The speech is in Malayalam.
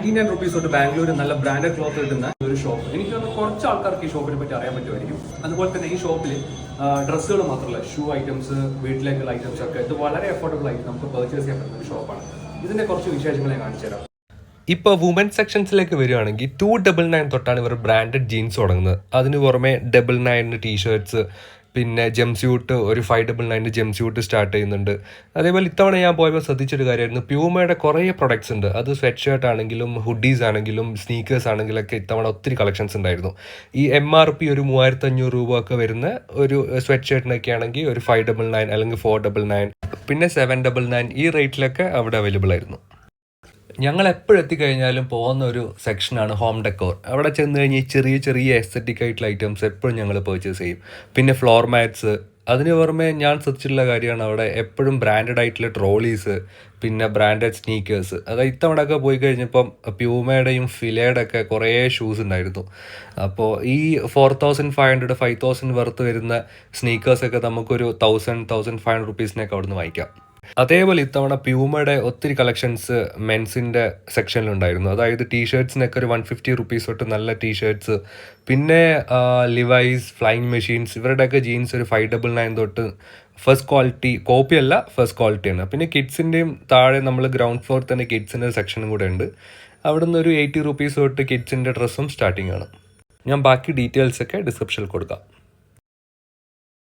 ₹99 തൊട്ട് ബാംഗ്ലൂർ നല്ല ബ്രാൻഡഡ് ക്ലോത്ത് കിട്ടുന്ന ഒരു ഷോപ്പ്. എനിക്ക് തോന്നുന്നു കുറച്ച് ആൾക്കാർക്ക് ഈ ഷോപ്പിനെ പറ്റി അറിയാൻ പറ്റുമായിരിക്കും. അതുപോലെ തന്നെ ഈ ഷോപ്പിൽ ഡ്രസ്സുകൾ മാത്രമല്ല, ഷൂ ഐറ്റംസ്, വീട്ടിലേക്കുള്ള ഐറ്റംസ് ഒക്കെ ഇത് വളരെ അഫോർഡബിൾ ആയിട്ട് നമുക്ക് പർച്ചേസ് ചെയ്യാൻ പറ്റുന്ന ഒരു ഷോപ്പാണ്. ഇതിന്റെ കുറച്ച് വിശേഷങ്ങൾ ഞാൻ കാണിച്ചു തരാം. ഇപ്പോൾ വുമൻ സെക്ഷൻസിലേക്ക് വരികയാണെങ്കിൽ 299 തൊട്ടാണ് ഇവർ ബ്രാൻഡഡ് ജീൻസ് തുടങ്ങുന്നത്. അതിന് പുറമെ 99 ടീഷർട്ട്സ്, പിന്നെ ജംസ്യൂട്ട്, ഒരു 599 ജംസ്യൂട്ട് സ്റ്റാർട്ട് ചെയ്യുന്നുണ്ട്. അതേപോലെ ഇത്തവണ ഞാൻ പോയപ്പോൾ ശ്രദ്ധിച്ചൊരു കാര്യമായിരുന്നു, പ്യൂമയുടെ കുറേ പ്രൊഡക്ട്സ് ഉണ്ട്. അത് സ്വെറ്റ് ഷർട്ട് ആണെങ്കിലും ഹുഡീസ് ആണെങ്കിലും സ്നീക്കേഴ്സ് ആണെങ്കിലൊക്കെ ഇത്തവണ ഒത്തിരി കളക്ഷൻസ് ഉണ്ടായിരുന്നു. ഈ MRP ഒരു ₹3500 ഒക്കെ വരുന്ന ഒരു സ്വെറ്റ് ഷർട്ടിനൊക്കെ ആണെങ്കിൽ ഒരു 599 അല്ലെങ്കിൽ 499, പിന്നെ 799 ഈ റേറ്റിലൊക്കെ അവിടെ അവൈലബിൾ ആയിരുന്നു. ഞങ്ങൾ എപ്പോഴും എത്തിക്കഴിഞ്ഞാലും പോകുന്ന ഒരു സെക്ഷനാണ് ഹോം ഡെക്കോർ. അവിടെ ചെന്ന് കഴിഞ്ഞ് ചെറിയ ചെറിയ എസ്തറ്റിക് ആയിട്ടുള്ള ഐറ്റംസ് എപ്പോഴും ഞങ്ങൾ പർച്ചേസ് ചെയ്യും. പിന്നെ ഫ്ലോർ മാറ്റ്സ്. അതിന് പുറമെ ഞാൻ ശ്രദ്ധിച്ചിട്ടുള്ള കാര്യമാണ് അവിടെ എപ്പോഴും ബ്രാൻഡഡ് ആയിട്ടുള്ള ട്രോളീസ്, പിന്നെ ബ്രാൻഡഡ് സ്നീക്കേഴ്സ്. അതായത് ഇത്തവണയൊക്കെ പോയി കഴിഞ്ഞപ്പം പ്യൂമയുടെയും ഫിലയുടെ ഒക്കെ കുറേ ഷൂസ് ഉണ്ടായിരുന്നു. അപ്പോൾ ഈ 4500 5000 വർത്ത് വരുന്ന സ്നീക്കേഴ്സൊക്കെ നമുക്കൊരു 1000-1500 റുപ്പീസിനൊക്കെ അവിടെ നിന്ന് വാങ്ങിക്കാം. അതേപോലെ ഇത്തവണ പ്യൂമയുടെ ഒത്തിരി കളക്ഷൻസ് മെൻസിൻ്റെ സെക്ഷനിലുണ്ടായിരുന്നു. അതായത് ടീഷർട്ട്സിനൊക്കെ ഒരു 150 റുപ്പീസ് തൊട്ട് നല്ല ടീഷർട്ട്സ്, പിന്നെ ലിവൈസ്, ഫ്ലൈയിങ് മെഷീൻസ്, ഇവരുടെയൊക്കെ ജീൻസ് ഒരു 599 തൊട്ട് ഫസ്റ്റ് ക്വാളിറ്റി, കോപ്പിയല്ല ഫസ്റ്റ് ക്വാളിറ്റിയാണ്. പിന്നെ കിഡ്സിൻ്റെയും താഴെ നമ്മൾ ഗ്രൗണ്ട് ഫ്ലോറിൽ തന്നെ കിഡ്സിൻ്റെ സെക്ഷനും കൂടെ ഉണ്ട്. അവിടെ നിന്ന് ഒരു 80 റുപ്പീസ് തൊട്ട് കിഡ്സിൻ്റെ ഡ്രസ്സും സ്റ്റാർട്ടിംഗ് ആണ്. ഞാൻ ബാക്കി ഡീറ്റെയിൽസൊക്കെ ഡിസ്ക്രിപ്ഷനിൽ കൊടുക്കാം.